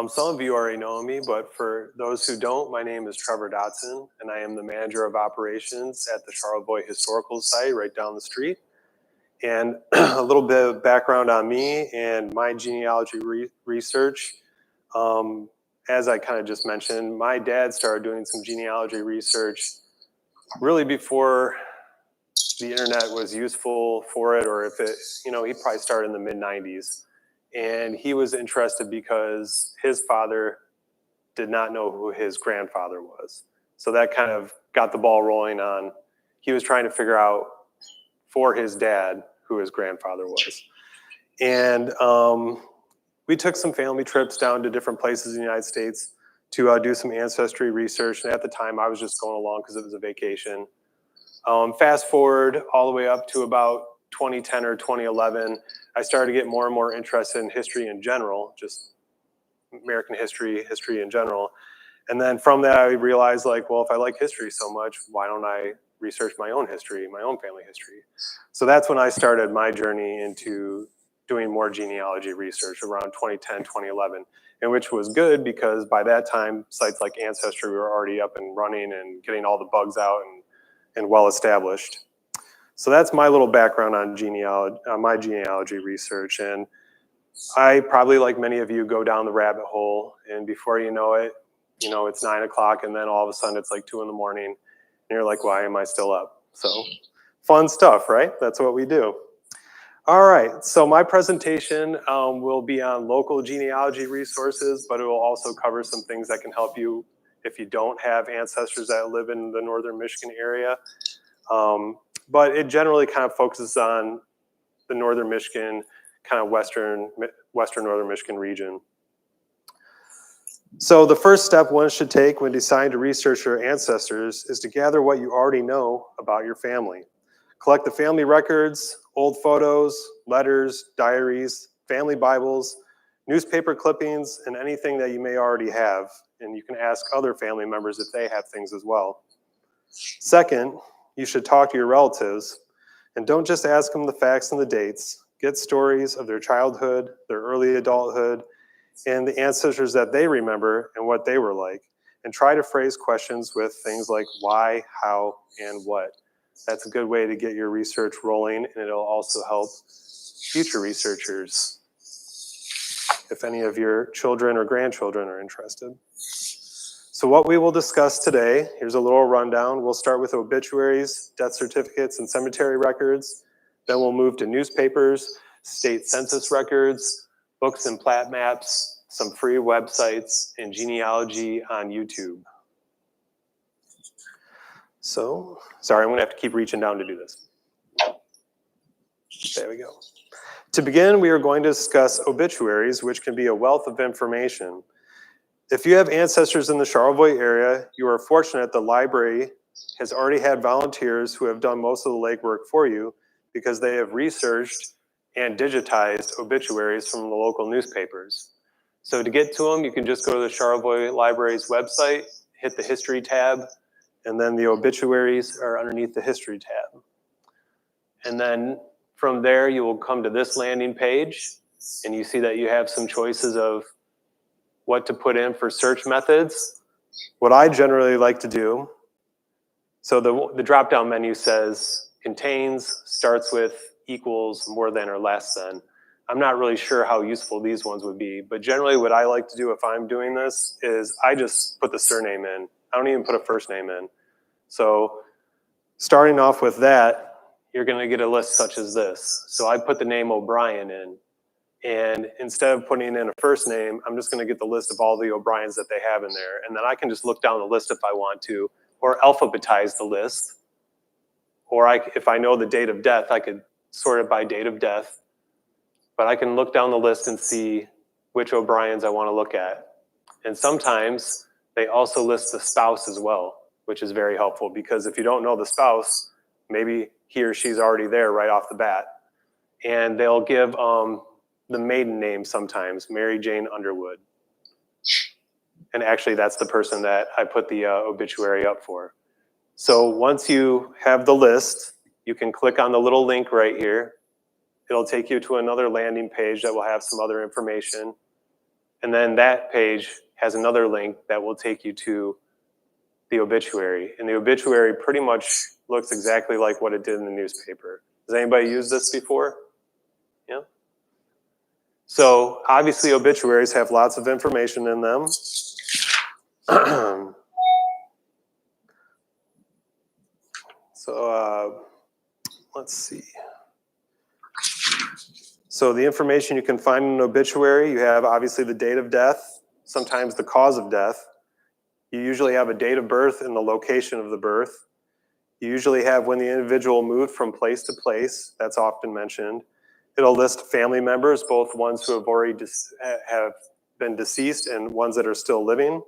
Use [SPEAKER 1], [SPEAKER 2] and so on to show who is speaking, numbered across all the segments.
[SPEAKER 1] Some of you already know me, but for those who don't, my name is Trevor Dotson, and I am the manager of operations at the Charlevoix Historical Society right down the street. And a little bit of background on me and my genealogy research. As I kind of just mentioned, my dad started doing some genealogy research really before the internet was useful for it, or if it, he probably started in the mid-90s. And he was interested because his father did not know who his grandfather was. So that kind of got the ball rolling on, he was trying to figure out for his dad who his grandfather was. And we took some family trips down to different places in the United States to do some ancestry research. And at the time, I was just going along because it was a vacation. Fast forward all the way up to about 2010 or 2011, I started to get more and more interested in history in general, just American history in general. And then from that, I realized, like, well, if I like history so much, why don't I research my own history, my own family history? So that's when I started my journey into doing more genealogy research around 2010, 2011, and which was good because by that time, sites like Ancestry were already up and running and getting all the bugs out and well established. So that's my little background on genealogy, my genealogy research. And I probably, like many of you, go down the rabbit hole, and before you know it, it's 9 o'clock, and then all of a sudden it's like 2 in the morning, and you're like, why am I still up? So fun stuff, right? That's what we do. All right, so my presentation will be on local genealogy resources, but it will also cover some things that can help you if you don't have ancestors that live in the northern Michigan area. But it generally kind of focuses on the northern Michigan, kind of western northern Michigan region. So the first step one should take when deciding to research your ancestors is to gather what you already know about your family. Collect the family records, old photos, letters, diaries, family Bibles, newspaper clippings, and anything that you may already have. And you can ask other family members if they have things as well. Second, you should talk to your relatives, and don't just ask them the facts and the dates. Get stories of their childhood, their early adulthood, and the ancestors that they remember and what they were like. And try to phrase questions with things like why, how, and what. That's a good way to get your research rolling, and it'll also help future researchers if any of your children or grandchildren are interested. So what we will discuss today, here's a little rundown. We'll start with obituaries, death certificates, and cemetery records. Then we'll move to newspapers, state census records, books and plat maps, some free websites, and genealogy on YouTube. So, sorry, I'm gonna have to keep reaching down to do this. There we go. To begin, we are going to discuss obituaries, which can be a wealth of information. If you have ancestors in the Charlevoix area, you are fortunate the library has already had volunteers who have done most of the legwork for you because they have researched and digitized obituaries from the local newspapers. So to get to them, you can just go to the Charlevoix Library's website, hit the history tab, and then the obituaries are underneath the history tab. And then from there, you will come to this landing page, and you see that you have some choices of what to put in for search methods. What I generally like to do, so the drop-down menu says contains, starts with, equals, more than, or less than. I'm not really sure how useful these ones would be, but generally what I like to do if I'm doing this is I just put the surname in. I don't even put a first name in. So starting off with that, you're gonna get a list such as this. So I put the name O'Brien in. And instead of putting in a first name, I'm just gonna get the list of all the O'Briens that they have in there. And then I can just look down the list if I want to, or alphabetize the list. Or if I know the date of death, I could sort it by date of death. But I can look down the list and see which O'Briens I wanna look at. And sometimes they also list the spouse as well, which is very helpful because if you don't know the spouse, maybe he or she's already there right off the bat. And they'll give, the maiden name sometimes, Mary Jane Underwood. And actually that's the person that I put the obituary up for. So once you have the list, you can click on the little link right here. It'll take you to another landing page that will have some other information. And then that page has another link that will take you to the obituary. And the obituary pretty much looks exactly like what it did in the newspaper. Has anybody used this before? Yeah. So obviously obituaries have lots of information in them. Let's see. So the information you can find in an obituary, you have obviously the date of death, sometimes the cause of death. You usually have a date of birth and the location of the birth. You usually have when the individual moved from place to place. That's often mentioned. It'll list family members, both ones who have already have been deceased and ones that are still living.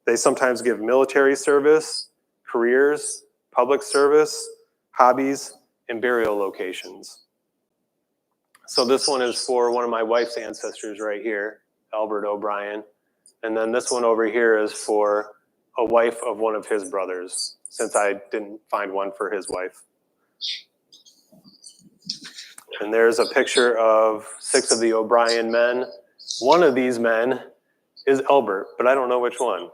[SPEAKER 1] They sometimes give military service, careers, public service, hobbies, and burial locations. So this one is for one of my wife's ancestors right here, Albert O'Brien. And then this one over here is for a wife of one of his brothers, since I didn't find one for his wife. And there's a picture of 6 of the O'Brien men. One of these men is Albert, but I don't know which one.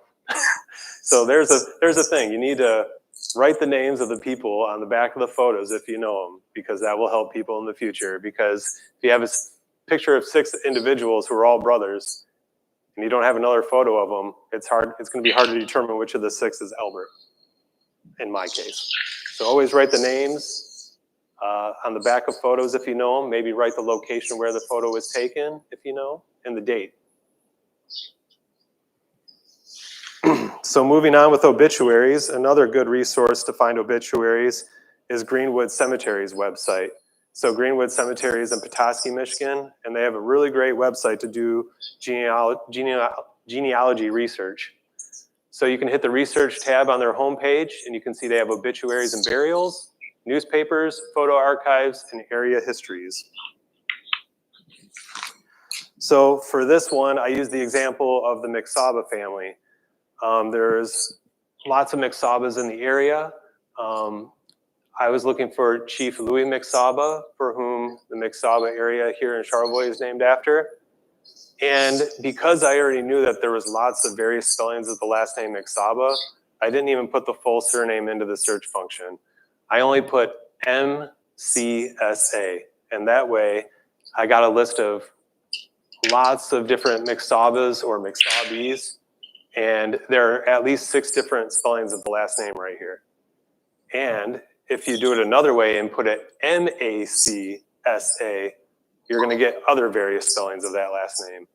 [SPEAKER 1] So there's a thing. You need to write the names of the people on the back of the photos if you know them, because that will help people in the future. Because if you have a picture of 6 individuals who are all brothers, and you don't have another photo of them, it's going to be hard to determine which of the 6 is Albert, in my case. So always write the names on the back of photos if you know them. Maybe write the location where the photo was taken if you know, and the date. So moving on with obituaries, another good resource to find obituaries is Greenwood Cemetery's website. So Greenwood Cemetery is in Petoskey, Michigan, and they have a really great website to do genealogy research. So you can hit the research tab on their homepage, and you can see they have obituaries and burials, newspapers, photo archives, and area histories. So for this one, I use the example of the McSaba family. There's lots of McSabas in the area. I was looking for Chief Louis McSaba, for whom the McSaba area here in Charlevoix is named after. And because I already knew that there was lots of various spellings of the last name McSaba, I didn't even put the full surname into the search function. I only put MCSA, and that way I got a list of lots of different McSabas or McSabis, and there are at least 6 different spellings of the last name right here. And if you do it another way and put it MACSA, you're going to get other various spellings of that last name.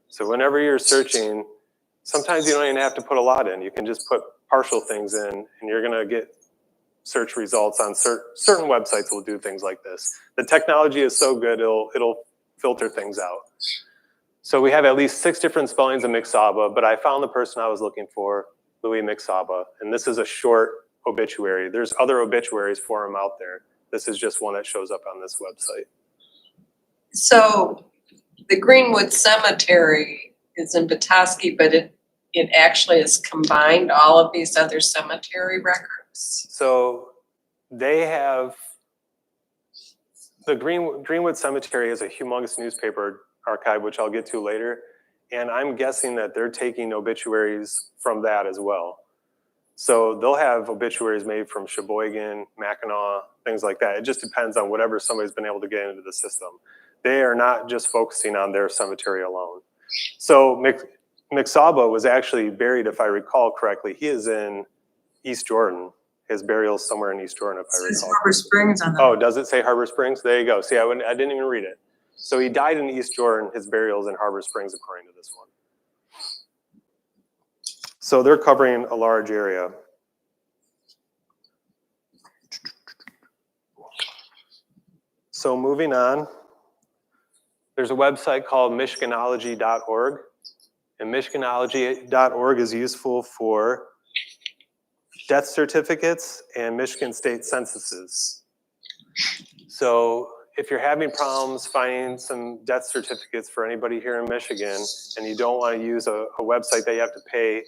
[SPEAKER 1] So whenever you're searching, sometimes you don't even have to put a lot in. You can just put partial things in, and you're going to get search results on certain websites will do things like this. The technology is so good, it'll filter things out. So we have at least 6 different spellings of McSaba, but I found the person I was looking for, Louis McSaba, and this is a short obituary. There's other obituaries for him out there. This is just one that shows up on this website.
[SPEAKER 2] So the Greenwood Cemetery is in Petoskey, but it actually has combined all of these other cemetery records.
[SPEAKER 1] So they have, the Greenwood Cemetery is a humongous newspaper archive, which I'll get to later. And I'm guessing that they're taking obituaries from that as well. So they'll have obituaries made from Sheboygan, Mackinac, things like that. It just depends on whatever somebody's been able to get into the system. They are not just focusing on their cemetery alone. So McSaba was actually buried, if I recall correctly. He is in East Jordan. His burial is somewhere in East Jordan, if I recall.
[SPEAKER 2] It says Harbor Springs on that.
[SPEAKER 1] Oh, does it say Harbor Springs? There you go. See, I didn't even read it. So he died in East Jordan. His burial is in Harbor Springs, according to this one. So they're covering a large area. So moving on, there's a website called Michiganology.org. And Michiganology.org is useful for death certificates and Michigan state censuses. So if you're having problems finding some death certificates for anybody here in Michigan, and you don't want to use a website that you have to pay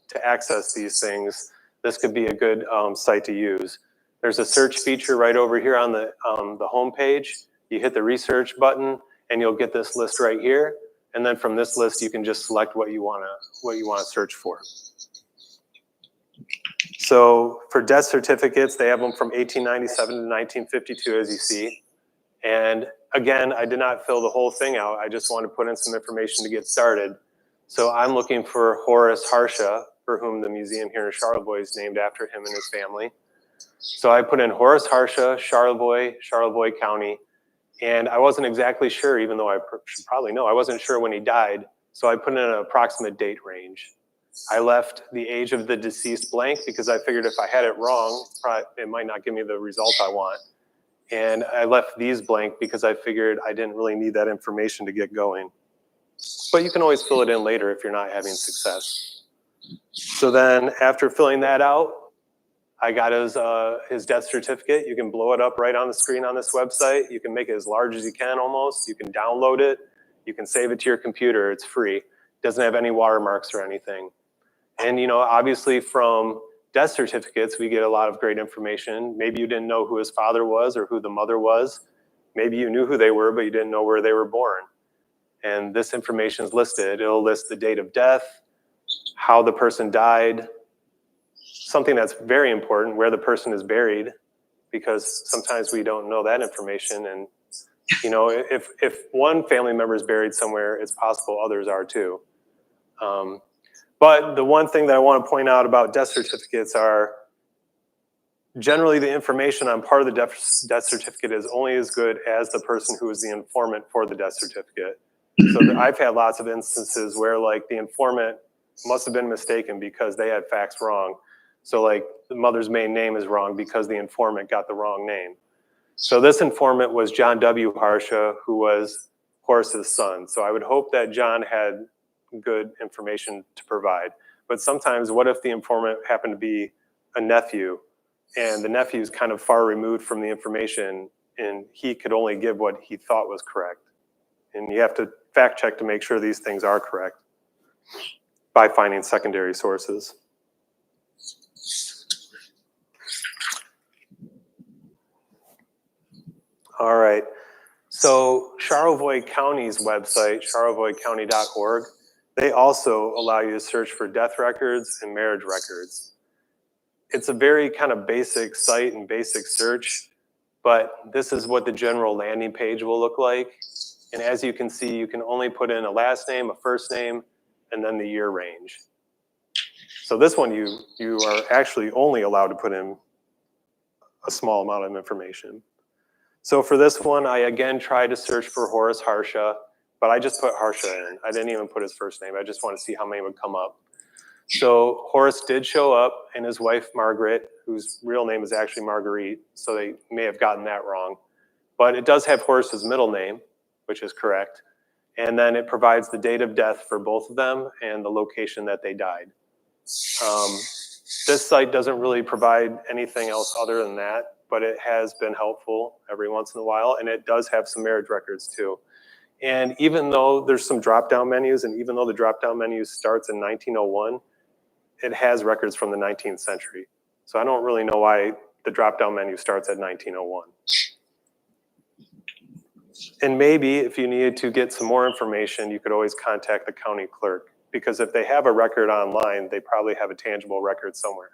[SPEAKER 1] to access these things, this could be a good site to use. There's a search feature right over here on the home page. You hit the research button, and you'll get this list right here. And then from this list, you can just select what you want to search for. So for death certificates, they have them from 1897 to 1952, as you see. And again, I did not fill the whole thing out. I just wanted to put in some information to get started. So I'm looking for Horace Harsha, for whom the museum here in Charlevoix is named after him and his family. So I put in Horace Harsha, Charlevoix, Charlevoix County. And I wasn't exactly sure, even though I should probably know, I wasn't sure when he died. So I put in an approximate date range. I left the age of the deceased blank because I figured if I had it wrong, it might not give me the result I want. And I left these blank because I figured I didn't really need that information to get going. But you can always fill it in later if you're not having success. So then after filling that out, I got his death certificate. You can blow it up right on the screen on this website. You can make it as large as you can almost. You can download it. You can save it to your computer. It's free. It doesn't have any watermarks or anything. And obviously from death certificates, we get a lot of great information. Maybe you didn't know who his father was or who the mother was. Maybe you knew who they were, but you didn't know where they were born. And this information is listed. It'll list the date of death, how the person died, something that's very important, where the person is buried, because sometimes we don't know that information. And if one family member is buried somewhere, it's possible others are too. But the one thing that I want to point out about death certificates are generally the information on part of the death certificate is only as good as the person who is the informant for the death certificate. So I've had lots of instances where like the informant must have been mistaken because they had facts wrong. So like the mother's maiden name is wrong because the informant got the wrong name. So this informant was John W. Harsha, who was Horace's son. So I would hope that John had good information to provide. But sometimes what if the informant happened to be a nephew and the nephew is kind of far removed from the information and he could only give what he thought was correct. And you have to fact check to make sure these things are correct by finding secondary sources. All right. So Charlevoix County's website, charlevoixcounty.org, they also allow you to search for death records and marriage records. It's a very kind of basic site and basic search, but this is what the general landing page will look like. And as you can see, you can only put in a last name, a first name, and then the year range. So this one, you are actually only allowed to put in a small amount of information. So for this one, I again tried to search for Horace Harsha, but I just put Harsha in. I didn't even put his first name. I just want to see how many would come up. So Horace did show up, and his wife, Margaret, whose real name is actually Marguerite, so they may have gotten that wrong. But it does have Horace's middle name, which is correct. And then it provides the date of death for both of them and the location that they died. This site doesn't really provide anything else other than that, but it has been helpful every once in a while, and it does have some marriage records too. And even though there's some drop-down menus, and even though the drop-down menu starts in 1901, it has records from the 19th century. So I don't really know why the drop-down menu starts at 1901. And maybe if you needed to get some more information, you could always contact the county clerk, because if they have a record online, they probably have a tangible record somewhere.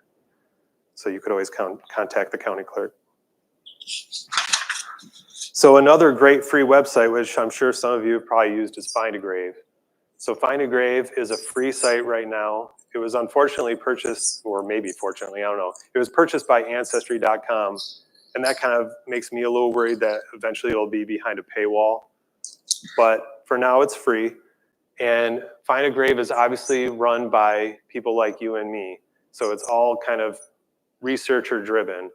[SPEAKER 1] So you could always contact the county clerk. So another great free website, which I'm sure some of you have probably used, is Find a Grave. So Find a Grave is a free site right now. It was unfortunately purchased, or maybe fortunately, I don't know. It was purchased by Ancestry.com, and that kind of makes me a little worried that eventually it'll be behind a paywall. But for now, it's free. And Find a Grave is obviously run by people like you and me. So it's all kind of researcher driven.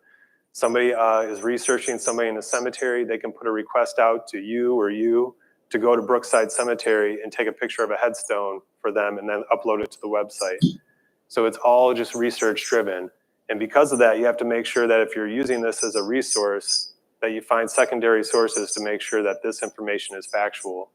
[SPEAKER 1] Somebody is researching somebody in a cemetery, they can put a request out to you or you to go to Brookside Cemetery and take a picture of a headstone for them and then upload it to the website. So it's all just research driven. And because of that, you have to make sure that if you're using this as a resource, that you find secondary sources to make sure that this information is factual.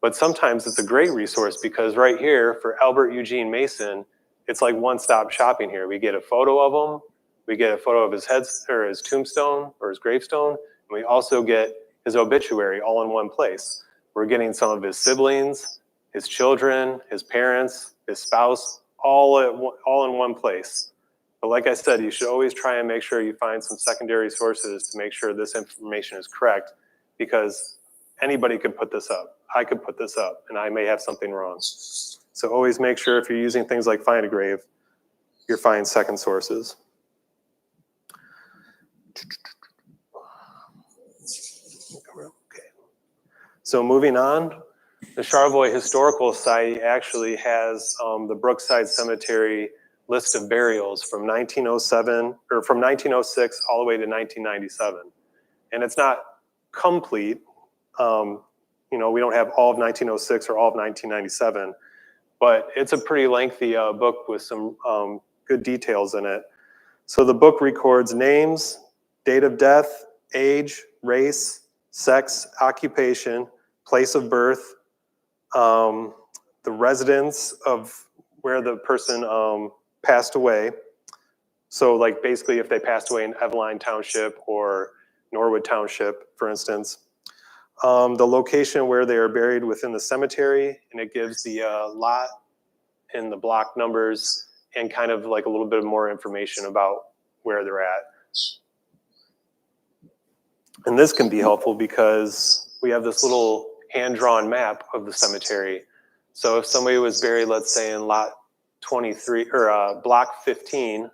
[SPEAKER 1] But sometimes it's a great resource because right here for Albert Eugene Mason, it's like one-stop shopping here. We get a photo of him, we get a photo of his or his tombstone or his gravestone, and we also get his obituary all in one place. We're getting some of his siblings, his children, his parents, his spouse, all in one place. But like I said, you should always try and make sure you find some secondary sources to make sure this information is correct, because anybody could put this up. I could put this up, and I may have something wrong. So always make sure if you're using things like Find a Grave, you're finding second sources. Okay. So moving on, the Charlevoix Historical Society actually has the Brookside Cemetery list of burials from 1907 or from 1906 all the way to 1997, and it's not complete. You know, we don't have all of 1906 or all of 1997, but it's a pretty lengthy book with some good details in it. So the book records names, date of death, age, race, sex, occupation, place of birth, the residence of where the person passed away. So like basically if they passed away in Eveline Township or Norwood Township, for instance. The location where they are buried within the cemetery, and it gives the lot and the block numbers and kind of like a little bit more information about where they're at. And this can be helpful because we have this little hand-drawn map of the cemetery. So if somebody was buried, let's say in lot 23 or block 15,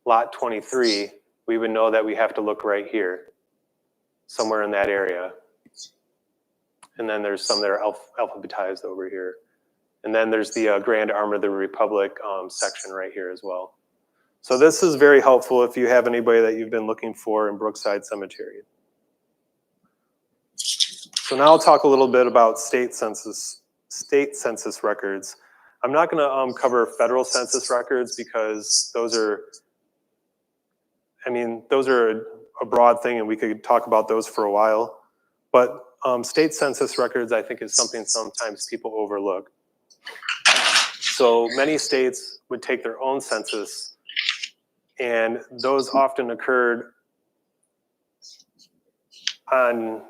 [SPEAKER 1] lot 23, we would know that we have to look right here, somewhere in that area. And then there's some that are alphabetized over here. And then there's the Grand Army of the Republic section right here as well. So this is very helpful if you have anybody that you've been looking for in Brookside Cemetery. So now I'll talk a little bit about state census records. I'm not going to cover federal census records because those are a broad thing, and we could talk about those for a while. But state census records, I think, is something sometimes people overlook. So many states would take their own census, and those often occurred on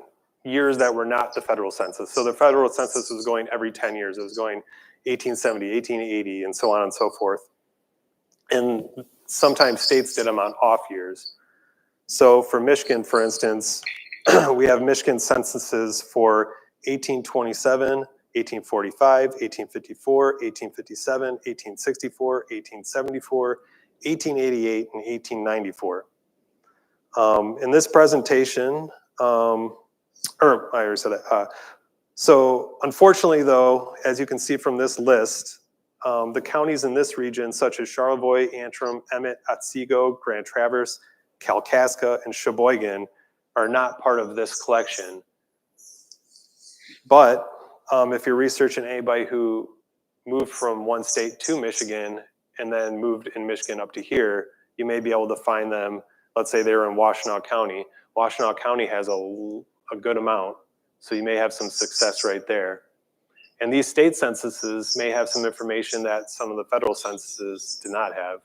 [SPEAKER 1] years that were not the federal census. So the federal census was going every 10 years. It was going 1870, 1880, and so on and so forth. And sometimes states did them on off years. So for Michigan, for instance, we have Michigan censuses for 1827, 1845, 1854, 1857, 1864, 1874, 1888, and 1894. In this presentation, I already said that. So unfortunately, though, as you can see from this list, the counties in this region, such as Charlevoix, Antrim, Emmett, Otsego, Grand Traverse, Kalkaska, and Sheboygan, are not part of this collection. But if you're researching anybody who moved from one state to Michigan and then moved in Michigan up to here, you may be able to find them. Let's say they're in Washtenaw County. Washtenaw County has a good amount, so you may have some success right there. And these state censuses may have some information that some of the federal censuses do not have.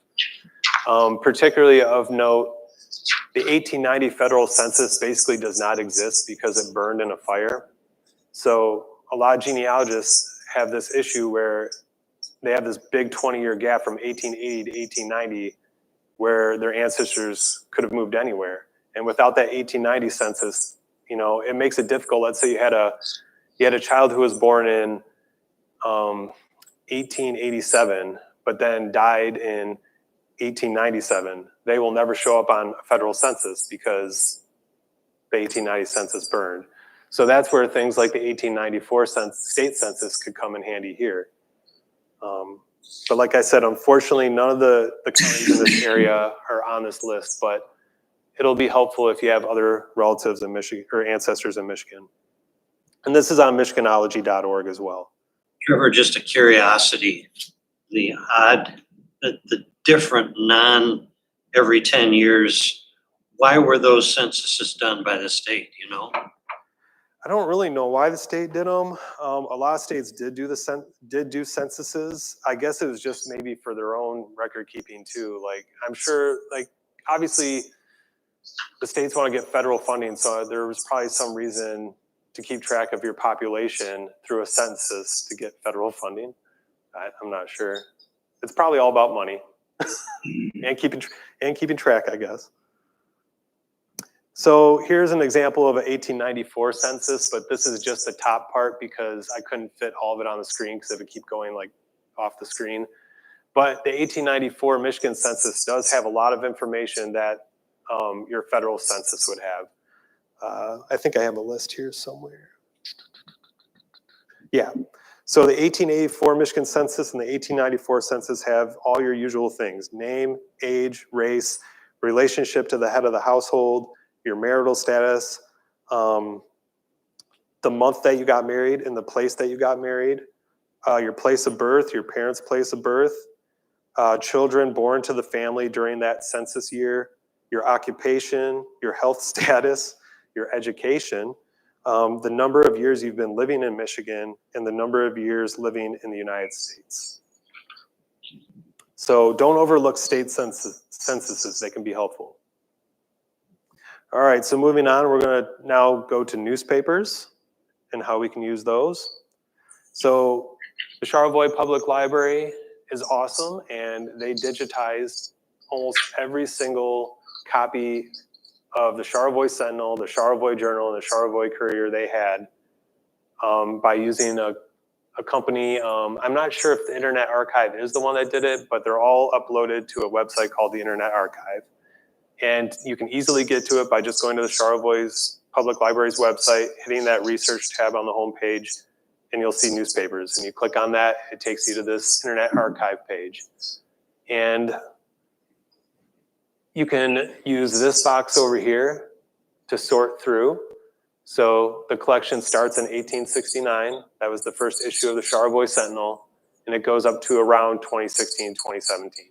[SPEAKER 1] Particularly of note, the 1890 federal census basically does not exist because it burned in a fire. So a lot of genealogists have this issue where they have this big 20-year gap from 1880 to 1890 where their ancestors could have moved anywhere. And without that 1890 census, you know, it makes it difficult. Let's say you had a child who was born in 1887, but then died in 1897. They will never show up on a federal census because the 1890 census burned. So that's where things like the 1894 state census could come in handy here. But like I said, unfortunately, none of the counties in this area are on this list, but it'll be helpful if you have other relatives in Michigan or ancestors in Michigan. And this is on michiganology.org as well.
[SPEAKER 3] Trevor, just a curiosity, the different every 10 years, why were those censuses done by the state, you know?
[SPEAKER 1] I don't really know why the state did them. A lot of states did do censuses. I guess it was just maybe for their own record keeping too. Like, I'm sure, like, obviously the states want to get federal funding, so there was probably some reason to keep track of your population through a census to get federal funding. I'm not sure. It's probably all about money and keeping track, I guess. So here's an example of an 1894 census, but this is just the top part because I couldn't fit all of it on the screen because it would keep going like off the screen. But the 1894 Michigan census does have a lot of information that your federal census would have. I think I have a list here somewhere. Yeah. So the 1884 Michigan census and the 1894 census have all your usual things: name, age, race, relationship to the head of the household, your marital status, the month that you got married and the place that you got married, your place of birth, your parents' place of birth, children born to the family during that census year, your occupation, your health status, your education, the number of years you've been living in Michigan, and the number of years living in the United States. So don't overlook state censuses. They can be helpful. All right, so moving on, we're going to now go to newspapers and how we can use those. So the Charlevoix Public Library is awesome, and they digitized almost every single copy of the Charlevoix Sentinel, the Charlevoix Journal, and the Charlevoix Courier they had by using a company. I'm not sure if the Internet Archive is the one that did it, but they're all uploaded to a website called the Internet Archive. And you can easily get to it by just going to the Charlevoix Public Library's website, hitting that research tab on the home page, and you'll see newspapers. And you click on that, it takes you to this Internet Archive page. And you can use this box over here to sort through. So the collection starts in 1869. That was the first issue of the Charlevoix Sentinel, and it goes up to around 2016, 2017.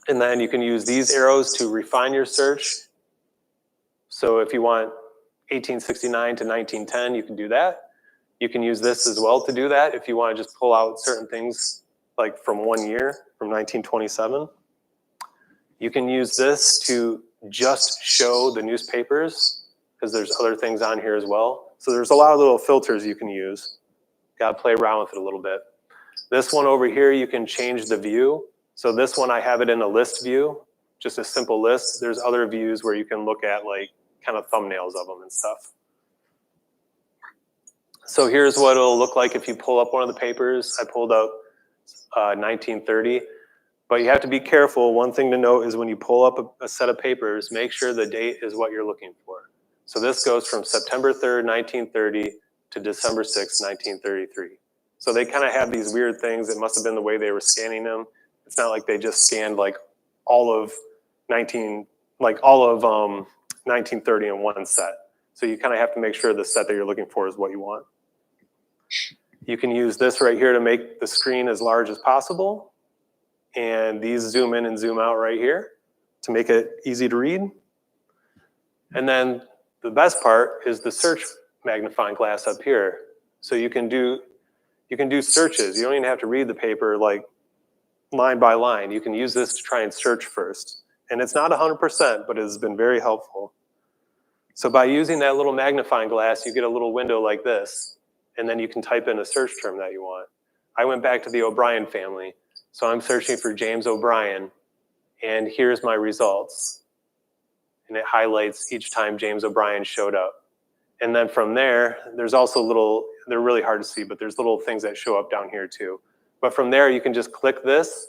[SPEAKER 1] And then you can use these arrows to refine your search. So if you want 1869 to 1910, you can do that. You can use this as well to do that if you want to just pull out certain things like from 1 year, from 1927. You can use this to just show the newspapers because there's other things on here as well. So there's a lot of little filters you can use. Got to play around with it a little bit. This one over here, you can change the view. So this one, I have it in a list view, just a simple list. There's other views where you can look at like kind of thumbnails of them and stuff. So here's what it'll look like if you pull up one of the papers. I pulled up 1930, but you have to be careful. One thing to note is when you pull up a set of papers, make sure the date is what you're looking for. So this goes from September 3rd, 1930 to December 6th, 1933. So they kind of have these weird things. It must have been the way they were scanning them. It's not like they just scanned like all of 1930 in one set. So you kind of have to make sure the set that you're looking for is what you want. You can use this right here to make the screen as large as possible. And these zoom in and zoom out right here to make it easy to read. And then the best part is the search magnifying glass up here. So you can do searches. You don't even have to read the paper like line by line. You can use this to try and search first. And it's not 100%, but it has been very helpful. So by using that little magnifying glass, you get a little window like this, and then you can type in a search term that you want. I went back to the O'Brien family, so I'm searching for James O'Brien, and here's my results. And it highlights each time James O'Brien showed up. And then from there, there's also they're really hard to see, but there's little things that show up down here too. But from there, you can just click this,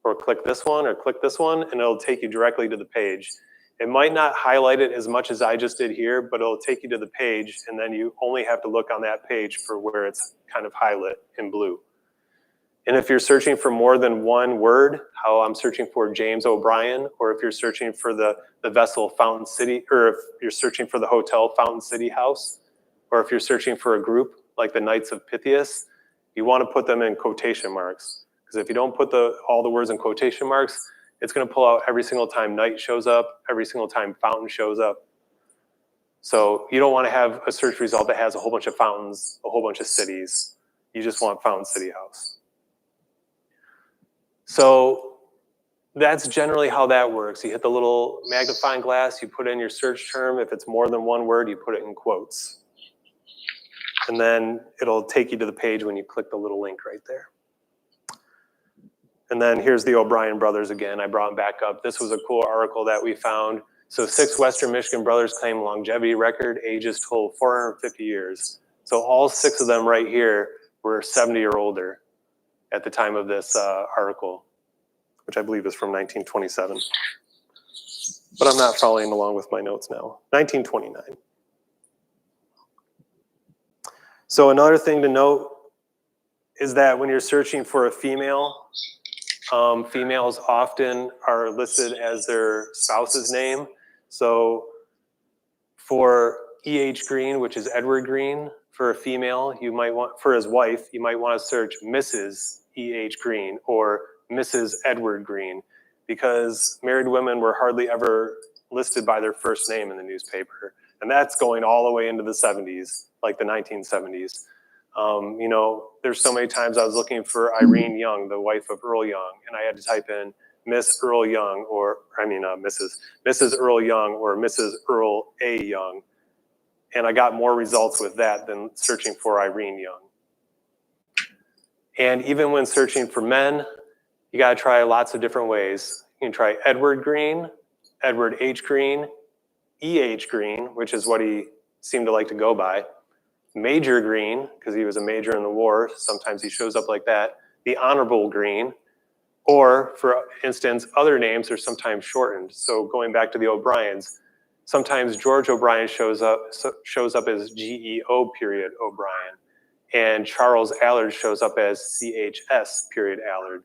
[SPEAKER 1] or click this one, or click this one, and it'll take you directly to the page. It might not highlight it as much as I just did here, but it'll take you to the page, and then you only have to look on that page for where it's kind of highlighted in blue. And if you're searching for more than one word, how I'm searching for James O'Brien, or if you're searching for the vessel Fountain City, or if you're searching for the hotel Fountain City House, or if you're searching for a group like the Knights of Pythias, you want to put them in quotation marks. Because if you don't put all the words in quotation marks, it's going to pull out every single time Knight shows up, every single time Fountain shows up. So you don't want to have a search result that has a whole bunch of fountains, a whole bunch of cities. You just want Fountain City House. So that's generally how that works. You hit the little magnifying glass, you put in your search term. If it's more than one word, you put it in quotes. And then it'll take you to the page when you click the little link right there. And then here's the O'Brien brothers again. I brought them back up. This was a cool article that we found. So 6 Western Michigan brothers claim longevity record, ages total 450 years. So all 6 of them right here were 70 or older at the time of this article, which I believe is from 1927. But I'm not following along with my notes now. 1929. So another thing to note is that when you're searching for a female, females often are listed as their spouse's name. So for E.H. Green, which is Edward Green, for a female, you might want, for his wife, you might want to search Mrs. E.H. Green or Mrs. Edward Green, because married women were hardly ever listed by their first name in the newspaper. And that's going all the way into the 70s, like the 1970s. You know, there's so many times I was looking for Irene Young, the wife of Earl Young, and I had to type in Miss Earl Young, or Mrs. Earl Young or Mrs. Earl A. Young. And I got more results with that than searching for Irene Young. And even when searching for men, you got to try lots of different ways. You can try Edward Green, Edward H. Green, E.H. Green, which is what he seemed to like to go by. Major Green, because he was a major in the war. Sometimes he shows up like that. The Honorable Green, or for instance, other names are sometimes shortened. So going back to the O'Briens, sometimes George O'Brien shows up as GEO period O'Brien, and Charles Allard shows up as CHS period Allard.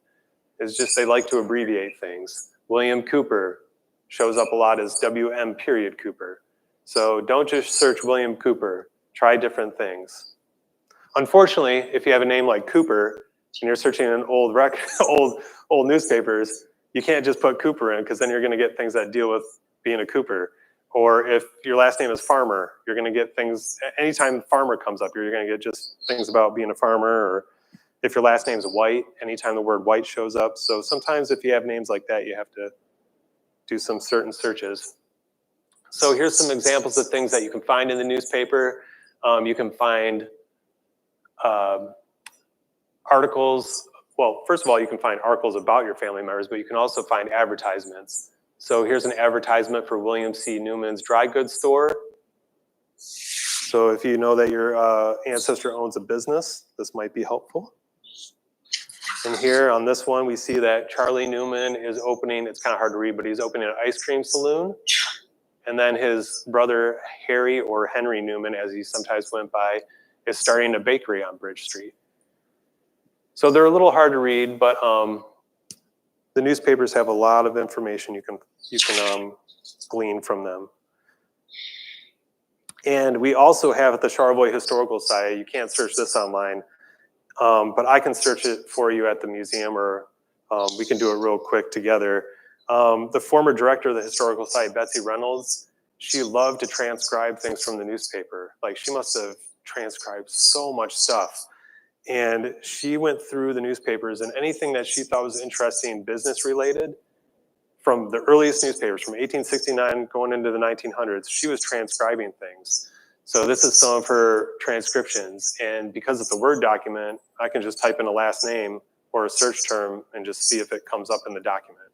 [SPEAKER 1] It's just they like to abbreviate things. William Cooper shows up a lot as WM period Cooper. So don't just search William Cooper. Try different things. Unfortunately, if you have a name like Cooper and you're searching in old newspapers, you can't just put Cooper in, because then you're going to get things that deal with being a Cooper. Or if your last name is Farmer, you're going to get things, anytime Farmer comes up, you're going to get just things about being a farmer. Or if your last name is White, anytime the word white shows up. So sometimes if you have names like that, you have to do some certain searches. So here's some examples of things that you can find in the newspaper. You can find articles. Well, first of all, you can find articles about your family members, but you can also find advertisements. So here's an advertisement for William C. Newman's dry goods store. So if you know that your ancestor owns a business, this might be helpful. And here on this one, we see that Charlie Newman is opening, it's kind of hard to read, but he's opening an ice cream saloon. And then his brother, Harry, or Henry Newman, as he sometimes went by, is starting a bakery on Bridge Street. So they're a little hard to read, but the newspapers have a lot of information you can glean from them. And we also have at the Charlevoix Historical Society, you can't search this online, but I can search it for you at the museum, or we can do it real quick together. The former director of the Historical Society, Betsy Reynolds, she loved to transcribe things from the newspaper. Like, she must have transcribed so much stuff. And she went through the newspapers, and anything that she thought was interesting business related, from the earliest newspapers, from 1869 going into the 1900s, she was transcribing things. So this is some of her transcriptions. And because it's a Word document, I can just type in a last name or a search term and just see if it comes up in the document.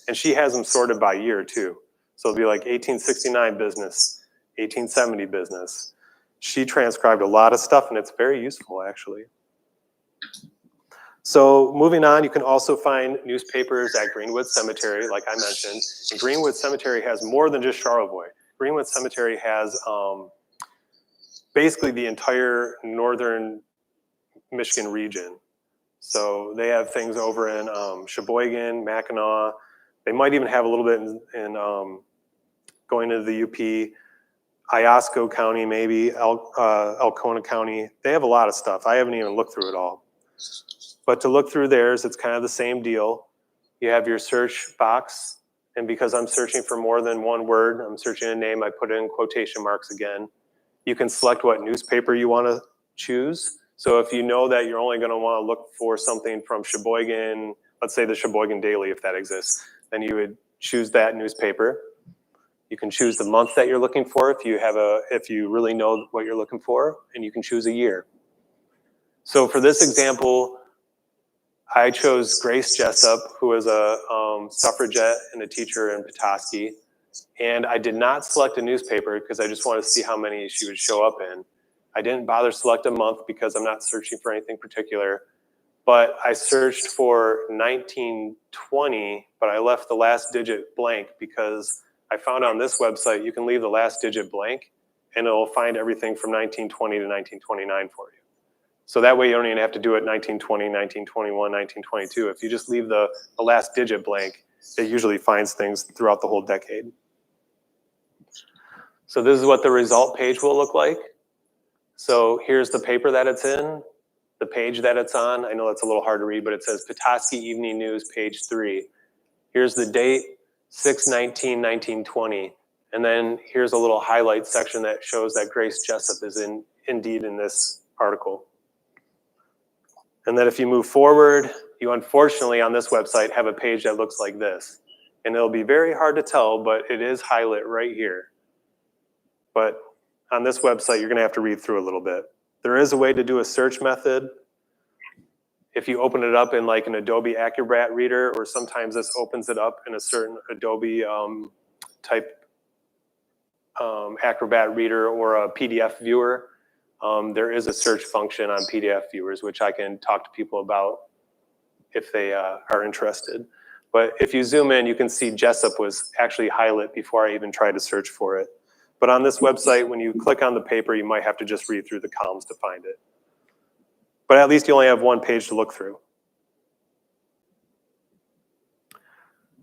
[SPEAKER 1] And she has them sorted by year too. So it'll be like 1869 business, 1870 business. She transcribed a lot of stuff, and it's very useful actually. So moving on, you can also find newspapers at Greenwood Cemetery, like I mentioned. And Greenwood Cemetery has more than just Charlevoix. Greenwood Cemetery has basically the entire northern Michigan region. So they have things over in Sheboygan, Mackinac. They might even have a little bit in going into the UP, Iosco County, maybe, Alcona County. They have a lot of stuff. I haven't even looked through it all. But to look through theirs, it's kind of the same deal. You have your search box, and because I'm searching for more than one word, I'm searching a name, I put in quotation marks again. You can select what newspaper you want to choose. So if you know that you're only going to want to look for something from Sheboygan, let's say the Sheboygan Daily, if that exists, then you would choose that newspaper. You can choose the month that you're looking for if you really know what you're looking for, and you can choose a year. So for this example, I chose Grace Jessup, who was a suffragette and a teacher in Petoskey. And I did not select a newspaper because I just wanted to see how many she would show up in. I didn't bother select a month because I'm not searching for anything particular. But I searched for 1920, but I left the last digit blank because I found on this website you can leave the last digit blank and it'll find everything from 1920 to 1929 for you. So that way you don't even have to do it 1920, 1921, 1922. If you just leave the last digit blank, it usually finds things throughout the whole decade. So this is what the result page will look like. So here's the paper that it's in, the page that it's on. I know that's a little hard to read, but it says Petoskey Evening News, page 3. Here's the date, 6/19/1920. And then here's a little highlight section that shows that Grace Jessup is indeed in this article. And then if you move forward, you unfortunately on this website have a page that looks like this. And it'll be very hard to tell, but it is highlight right here. But on this website, you're gonna have to read through a little bit. There is a way to do a search method. If you open it up in like an Adobe Acrobat reader, or sometimes this opens it up in a certain Adobe type Acrobat reader or a PDF viewer, there is a search function on PDF viewers, which I can talk to people about if they are interested. But if you zoom in, you can see Jessup was actually highlighted before I even tried to search for it. But on this website, when you click on the paper, you might have to just read through the columns to find it. But at least you only have one page to look through.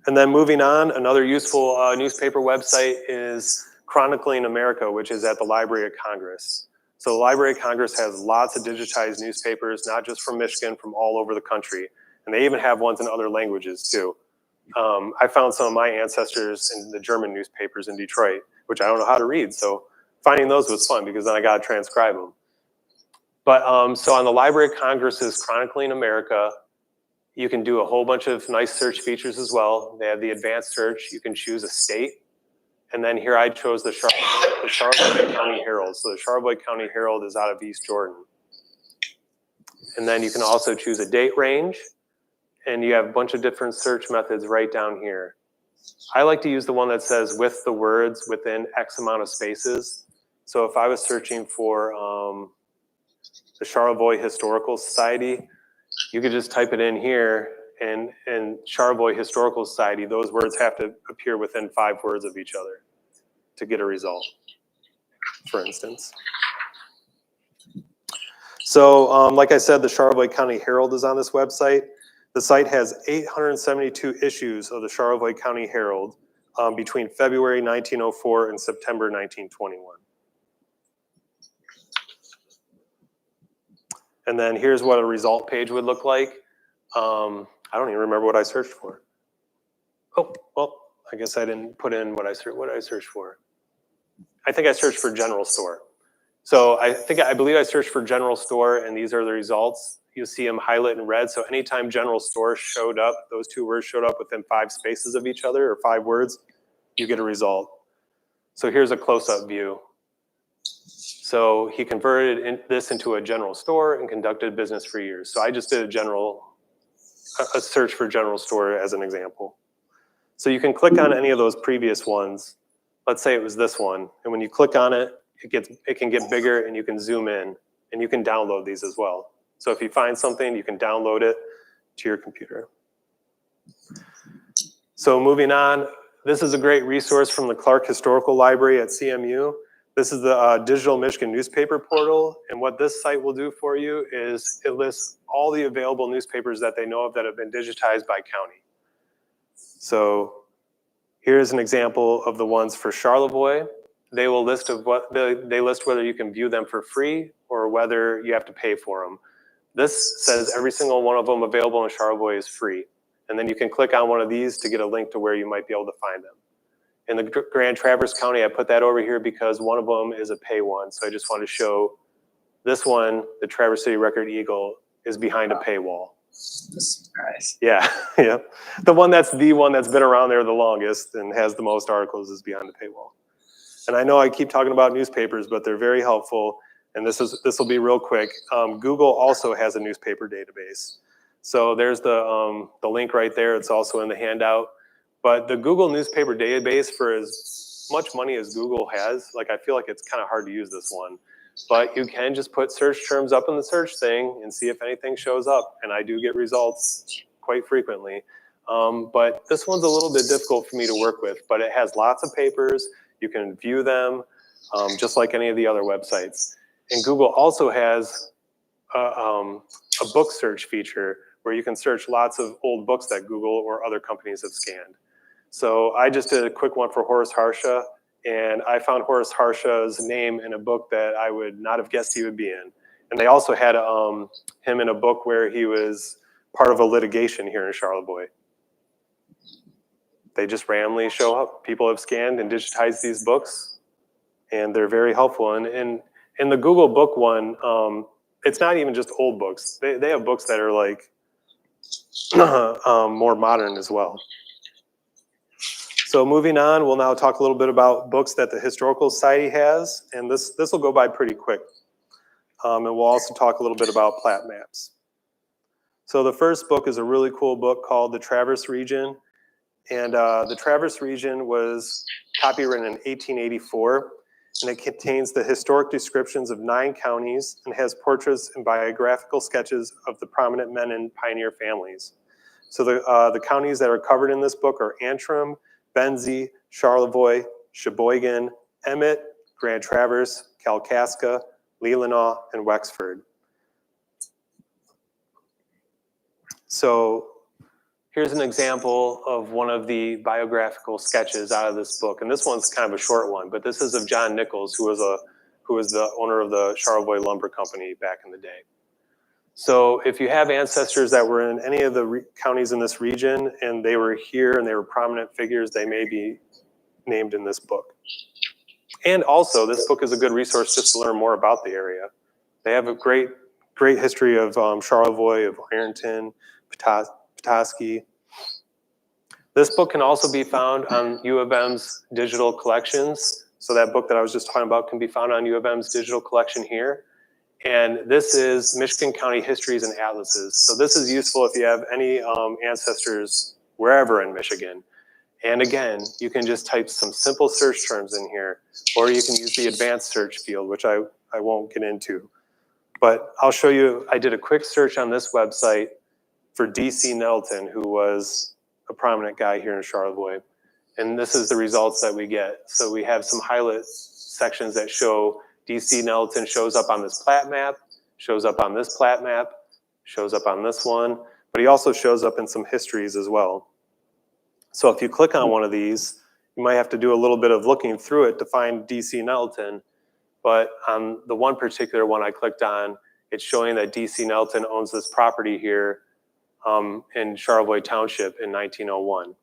[SPEAKER 1] And then moving on, another useful newspaper website is Chronicling America, which is at the Library of Congress. So the Library of Congress has lots of digitized newspapers, not just from Michigan, from all over the country. And they even have ones in other languages too. I found some of my ancestors in the German newspapers in Detroit, which I don't know how to read. So finding those was fun because then I got to transcribe them. But so on the Library of Congress's Chronicling America, you can do a whole bunch of nice search features as well. They have the advanced search. You can choose a state. And then here I chose the Charlevoix County Herald. So the Charlevoix County Herald is out of East Jordan. And then you can also choose a date range. And you have a bunch of different search methods right down here. I like to use the one that says with the words within X amount of spaces. So if I was searching for the Charlevoix Historical Society, you could just type it in here, and Charlevoix Historical Society, those words have to appear within 5 words of each other to get a result, for instance. So like I said, the Charlevoix County Herald is on this website. The site has 872 issues of the Charlevoix County Herald between February 1904 and September 1921. And then here's what a result page would look like. I don't even remember what I searched for. Oh, well, I guess I didn't put in what did I search for? I think I searched for general store. So I believe I searched for general store, and these are the results. You'll see them highlighted in red. So anytime general store showed up, those 2 words showed up within 5 spaces of each other, or 5 words, you get a result. So here's a close-up view. So he converted this into a general store and conducted business for years. So I just did a search for general store as an example. So you can click on any of those previous ones. Let's say it was this one. And when you click on it, it can get bigger, and you can zoom in, and you can download these as well. So if you find something, you can download it to your computer. So moving on, this is a great resource from the Clark Historical Library at CMU. This is the Digital Michigan Newspaper Portal, and what this site will do for you is it lists all the available newspapers that they know of that have been digitized by county. So here's an example of the ones for Charlevoix. They will list they list whether you can view them for free or whether you have to pay for them. This says every single one of them available in Charlevoix is free, and then you can click on one of these to get a link to where you might be able to find them. In the Grand Traverse County, I put that over here because one of them is a pay one. So I just want to show this one, the Traverse City Record Eagle, is behind a paywall.
[SPEAKER 2] guys.
[SPEAKER 1] Yeah, yeah. The one that's been around there the longest and has the most articles is Beyond the Paywall. And I know I keep talking about newspapers, but they're very helpful. And this will be real quick. Google also has a newspaper database. So there's the link right there. It's also in the handout. But the Google newspaper database, for as much money as Google has, like I feel like it's kind of hard to use this one. But you can just put search terms up in the search thing and see if anything shows up. And I do get results quite frequently. But this one's a little bit difficult for me to work with, but it has lots of papers. You can view them just like any of the other websites. And Google also has a book search feature where you can search lots of old books that Google or other companies have scanned. So I just did a quick one for Horace Harsha, and I found Horace Harsha's name in a book that I would not have guessed he would be in. And they also had him in a book where he was part of a litigation here in Charlevoix. They just randomly show up. People have scanned and digitized these books, and they're very helpful. And in the Google book one, it's not even just old books. They have books that are like more modern as well. So moving on, we'll now talk a little bit about books that the Historical Society has, and this will go by pretty quick. And we'll also talk a little bit about plat maps. So the first book is a really cool book called The Traverse Region, and the Traverse Region was copywritten in 1884, and it contains the historic descriptions of 9 counties and has portraits and biographical sketches of the prominent men and pioneer families. So the counties that are covered in this book are Antrim, Benzie, Charlevoix, Sheboygan, Emmett, Grand Traverse, Kalkaska, Leelanau, and Wexford. So here's an example of one of the biographical sketches out of this book. And this one's kind of a short one, but this is of John Nichols, who was the owner of the Charlevoix Lumber Company back in the day. So if you have ancestors that were in any of the counties in this region and they were here and they were prominent figures, they may be named in this book. And also, this book is a good resource just to learn more about the area. They have a great history of Charlevoix, of Ironton, Petoskey. This book can also be found on U of M's digital collections. So that book that I was just talking about can be found on U of M's digital collection here. And this is Michigan County Histories and Atlases. So this is useful if you have any ancestors wherever in Michigan. And again, you can just type some simple search terms in here, or you can use the advanced search field, which I won't get into. But I'll show you, I did a quick search on this website for D.C. Nettleton, who was a prominent guy here in Charlevoix. And this is the results that we get. So we have some highlight sections that show D.C. Nettleton shows up on this plat map, shows up on this plat map, shows up on this one, but he also shows up in some histories as well. So if you click on one of these, you might have to do a little bit of looking through it to find D.C. Nettleton. But on the one particular one I clicked on, it's showing that D.C. Nettleton owns this property here in Charlevoix Township in 1901,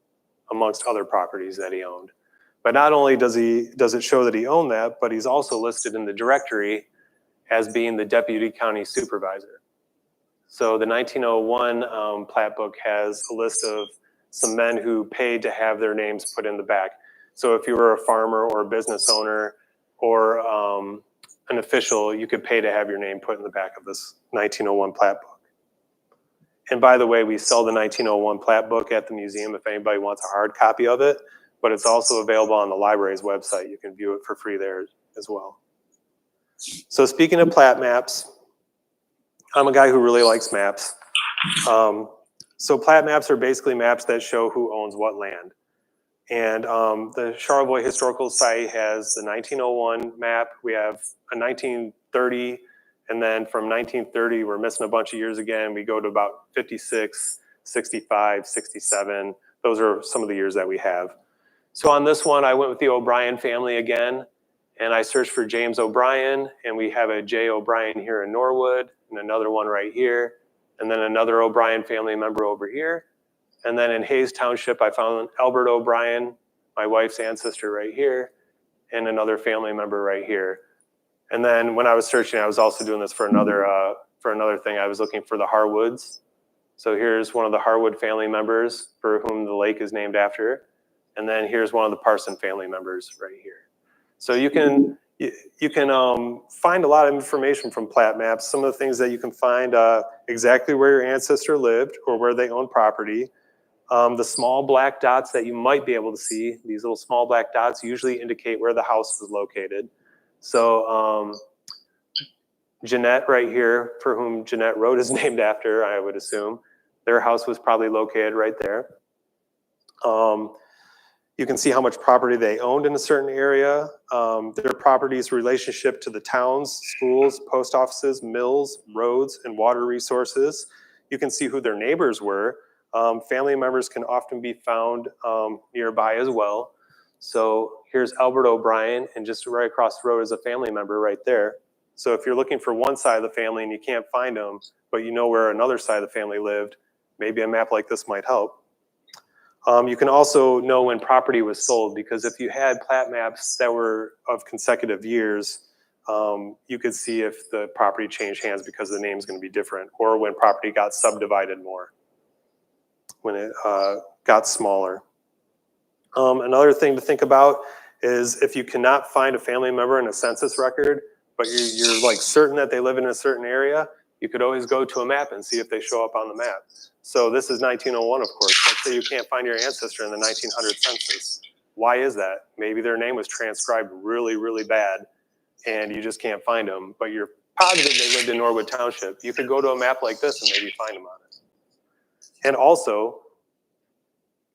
[SPEAKER 1] amongst other properties that he owned. But not only does it show that he owned that, but he's also listed in the directory as being the deputy county supervisor. So the 1901 plat book has a list of some men who paid to have their names put in the back. So if you were a farmer or a business owner or an official, you could pay to have your name put in the back of this 1901 plat book. And by the way, we sell the 1901 plat book at the museum if anybody wants a hard copy of it, but it's also available on the library's website. You can view it for free there as well. So speaking of plat maps, I'm a guy who really likes maps. So plat maps are basically maps that show who owns what land. And the Charlevoix Historical Society has the 1901 map. We have a 1930, and then from 1930, we're missing a bunch of years again. We go to about 56, 65, 67. Those are some of the years that we have. So on this one, I went with the O'Brien family again, and I searched for James O'Brien, and we have a J. O'Brien here in Norwood, and another one right here, and then another O'Brien family member over here. And then in Hayes Township, I found Albert O'Brien, my wife's ancestor right here, and another family member right here. And then when I was searching, I was also doing this for another thing. I was looking for the Harwoods. So here's one of the Harwood family members for whom the lake is named after. And then here's one of the Parson family members right here. So you can find a lot of information from plat maps. Some of the things that you can find exactly where your ancestor lived or where they owned property. The small black dots that you might be able to see, these little small black dots usually indicate where the house was located. So Jeanette right here, for whom Jeanette Road is named after, I would assume, their house was probably located right there. You can see how much property they owned in a certain area, their property's relationship to the towns, schools, post offices, mills, roads, and water resources. You can see who their neighbors were. Family members can often be found nearby as well. So here's Albert O'Brien, and just right across the road is a family member right there. So if you're looking for one side of the family and you can't find them, but you know where another side of the family lived, maybe a map like this might help. You can also know when property was sold, because if you had plat maps that were of consecutive years, you could see if the property changed hands because the name's going to be different, or when property got subdivided more, when it got smaller. Another thing to think about is if you cannot find a family member in a census record, but you're like certain that they live in a certain area, you could always go to a map and see if they show up on the map. So this is 1901, of course. Let's say you can't find your ancestor in the 1900 census. Why is that? Maybe their name was transcribed really, really bad, and you just can't find them, but you're positive they lived in Norwood Township. You could go to a map like this and maybe find them on it. And also,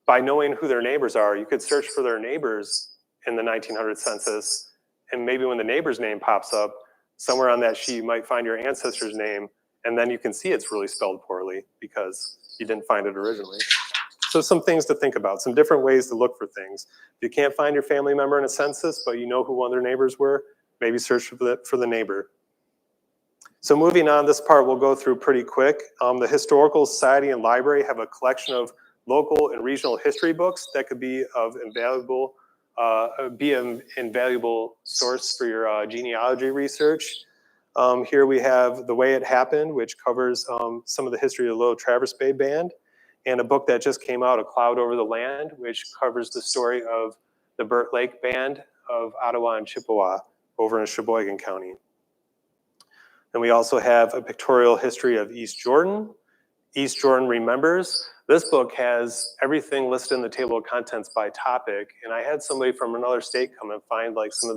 [SPEAKER 1] by knowing who their neighbors are, you could search for their neighbors in the 1900 census, and maybe when the neighbor's name pops up, somewhere on that sheet you might find your ancestor's name, and then you can see it's really spelled poorly because you didn't find it originally. So some things to think about, some different ways to look for things. If you can't find your family member in a census, but you know who one of their neighbors were, maybe search for the neighbor. So moving on, this part we'll go through pretty quick. The Historical Society and Library have a collection of local and regional history books that could be of an invaluable source for your genealogy research. Here we have The Way It Happened, which covers some of the history of the Little Traverse Bay Band, and a book that just came out, A Cloud Over the Land, which covers the story of the Burt Lake Band of Ottawa and Chippewa over in Sheboygan County. And we also have A Pictorial History of East Jordan, East Jordan Remembers. This book has everything listed in the table of contents by topic, and I had somebody from another state come and find like some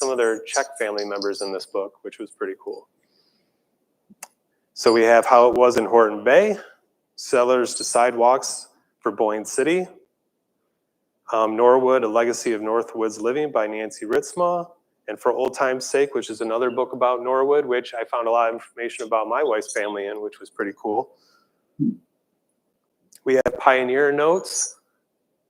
[SPEAKER 1] of their Czech family members in this book, which was pretty cool. So we have How It Was in Horton Bay, Cellars to Sidewalks for Boyne City, Norwood, A Legacy of Northwoods Living by Nancy Ritzma, and For Old Time's Sake, which is another book about Norwood, which I found a lot of information about my wife's family in, which was pretty cool. We have Pioneer Notes,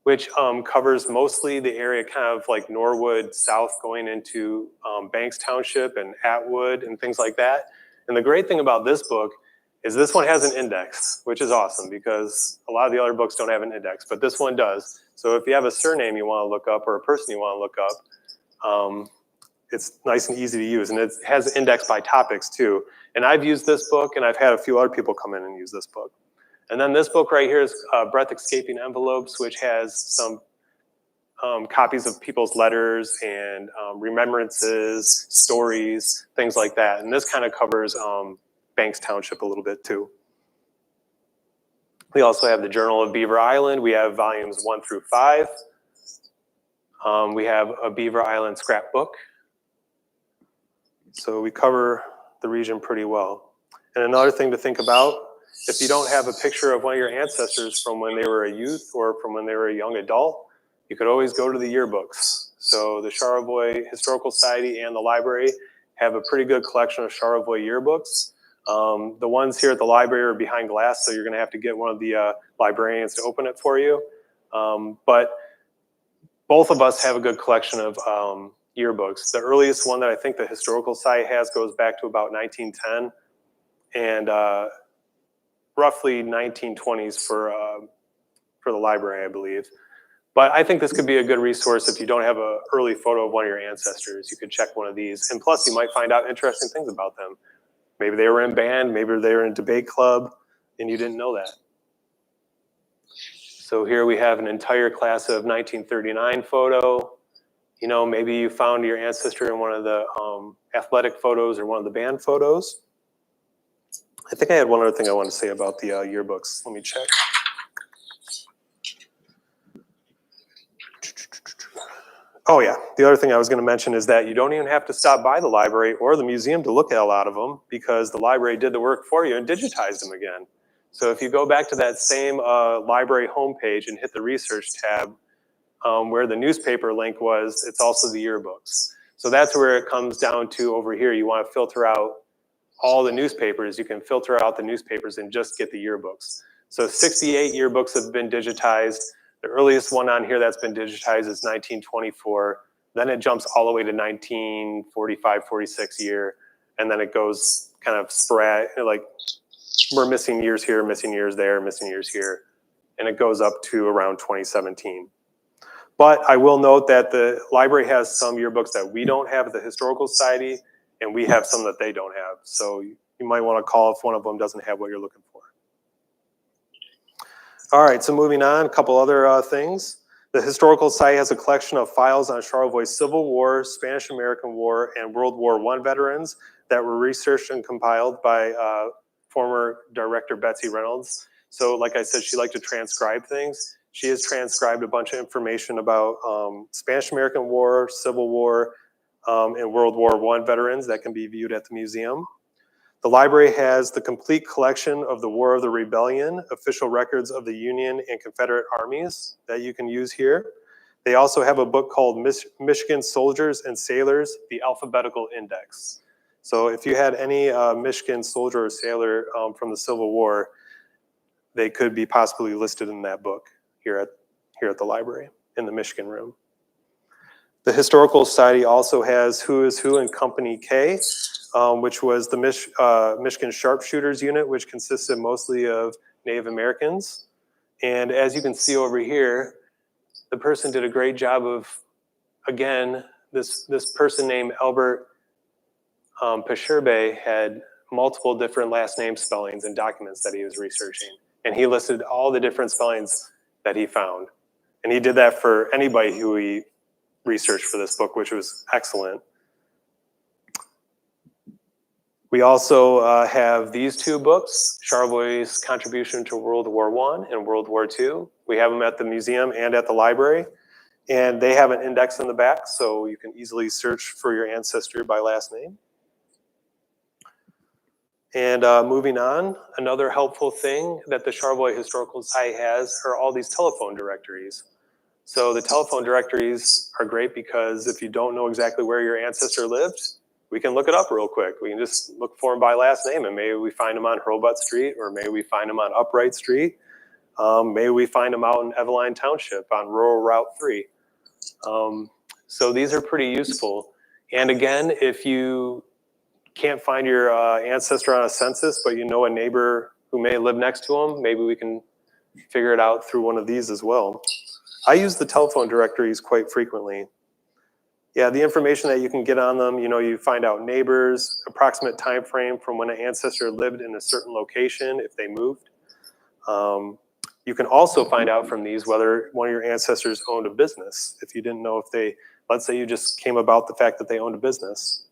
[SPEAKER 1] which covers mostly the area kind of like Norwood South going into Banks Township and Atwood and things like that. And the great thing about this book is this one has an index, which is awesome because a lot of the other books don't have an index, but this one does. So if you have a surname you want to look up or a person you want to look up, it's nice and easy to use. And it has an index by topics too. And I've used this book, and I've had a few other people come in and use this book. And then this book right here is Breath Escaping Envelopes, which has some copies of people's letters and remembrances, stories, things like that. And this kind of covers Banks Township a little bit too. We also have the Journal of Beaver Island. We have volumes 1 through 5. We have a Beaver Island scrapbook. So we cover the region pretty well. And another thing to think about, if you don't have a picture of one of your ancestors from when they were a youth or from when they were a young adult, you could always go to the yearbooks. So the Charlevoix Historical Society and the library have a pretty good collection of Charlevoix yearbooks. The ones here at the library are behind glass, so you're going to have to get one of the librarians to open it for you. But both of us have a good collection of yearbooks. The earliest one that I think the Historical Society has goes back to about 1910, and roughly 1920s for the library, I believe. But I think this could be a good resource if you don't have an early photo of one of your ancestors. You could check one of these, and plus you might find out interesting things about them. Maybe they were in band, maybe they were in debate club, and you didn't know that. So here we have an entire class of 1939 photo. You know, maybe you found your ancestor in one of the athletic photos or one of the band photos. I think I had one other thing I wanted to say about the yearbooks. Let me check. Oh yeah, the other thing I was going to mention is that you don't even have to stop by the library or the museum to look at a lot of them, because the library did the work for you and digitized them again. So if you go back to that same library homepage and hit the research tab where the newspaper link was, it's also the yearbooks. So that's where it comes down to over here. You want to filter out all the newspapers. You can filter out the newspapers and just get the yearbooks. So 68 yearbooks have been digitized. The earliest one on here that's been digitized is 1924. Then it jumps all the way to 1945, 46 year. And then it goes kind of sporadic, like we're missing years here, missing years there, missing years here. And it goes up to around 2017. But I will note that the library has some yearbooks that we don't have at the Historical Society, and we have some that they don't have. So you might want to call if one of them doesn't have what you're looking for. All right, so moving on, a couple other things. The Historical Society has a collection of files on Charlevoix Civil War, Spanish-American War, and World War I veterans that were researched and compiled by former director Betsy Reynolds. So like I said, she liked to transcribe things. She has transcribed a bunch of information about Spanish-American War, Civil War, and World War I veterans that can be viewed at the museum. The library has the complete collection of the War of the Rebellion, official records of the Union and Confederate armies that you can use here. They also have a book called Michigan Soldiers and Sailors, the Alphabetical Index. So if you had any Michigan soldier or sailor from the Civil War, they could be possibly listed in that book here at the library in the Michigan room. The Historical Society also has Who is Who in Company K, which was the Michigan Sharpshooters Unit, which consisted mostly of Native Americans. And as you can see over here, the person did a great job of, again, this person named Albert Pechurbe had multiple different last name spellings and documents that he was researching. And he listed all the different spellings that he found. And he did that for anybody who he researched for this book, which was excellent. We also have these two books, Charlevoix's Contribution to World War I and World War II. We have them at the museum and at the library. And they have an index in the back, so you can easily search for your ancestor by last name. And moving on, another helpful thing that the Charlevoix Historical Society has are all these telephone directories. So the telephone directories are great because if you don't know exactly where your ancestor lived, we can look it up real quick. We can just look for them by last name, and maybe we find them on Hurlbutt Street, or maybe we find them on Upright Street. Maybe we find them out in Eveline Township on Rural Route 3. So these are pretty useful. And again, if you can't find your ancestor on a census, but you know a neighbor who may live next to them, maybe we can figure it out through one of these as well. I use the telephone directories quite frequently. Yeah, the information that you can get on them, you find out neighbors, approximate time frame from when an ancestor lived in a certain location if they moved. You can also find out from these whether one of your ancestors owned a business. If you didn't know if they, let's say you just came about the fact that they owned a business.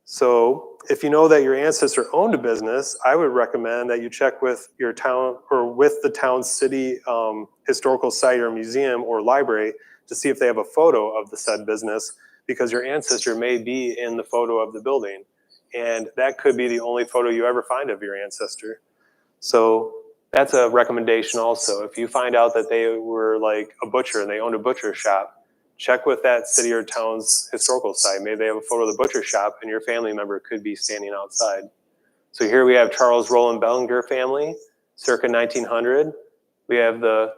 [SPEAKER 1] So if you know that your ancestor owned a business, I would recommend that you check with your town or with the town's city historical site or museum or library to see if they have a photo of the said business, because your ancestor may be in the photo of the building. And that could be the only photo you ever find of your ancestor. So that's a recommendation also. If you find out that they were like a butcher and they owned a butcher shop, check with that city or town's historical site. Maybe they have a photo of the butcher shop and your family member could be standing outside. So here we have Charles Roland Bellinger family, circa 1900. We have the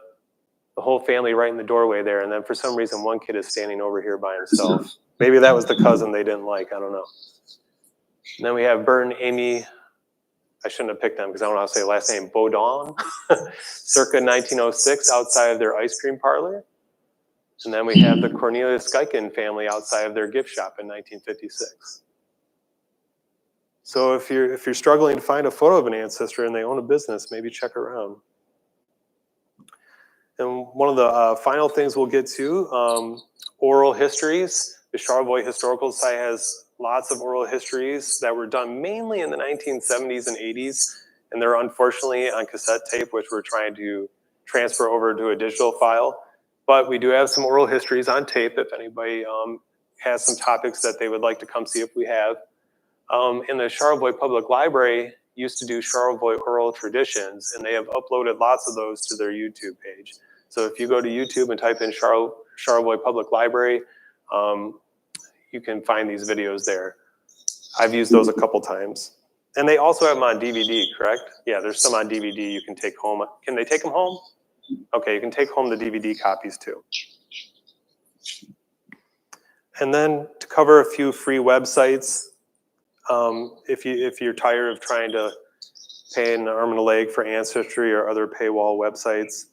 [SPEAKER 1] whole family right in the doorway there. And then for some reason, one kid is standing over here by himself. Maybe that was the cousin they didn't like, I don't know. And then we have Bert and Amy, I shouldn't have picked them because I don't know how to say the last name, Baudon, circa 1906 outside of their ice cream parlor. And then we have the Cornelius Geiken family outside of their gift shop in 1956. So if you're struggling to find a photo of an ancestor and they own a business, maybe check around. And one of the final things we'll get to, oral histories. The Charlevoix Historical Society has lots of oral histories that were done mainly in the 1970s and 80s, and they're unfortunately on cassette tape, which we're trying to transfer over to a digital file. But we do have some oral histories on tape if anybody has some topics that they would like to come see if we have. In the Charlevoix Public Library used to do Charlevoix oral traditions, and they have uploaded lots of those to their YouTube page. So if you go to YouTube and type in Charlevoix Public Library, you can find these videos there. I've used those a couple times. And they also have them on DVD, correct? Yeah, there's some on DVD you can take home. Can they take them home? Okay, you can take home the DVD copies too. And then to cover a few free websites, if you're tired of trying to pay an arm and a leg for Ancestry or other paywall websites.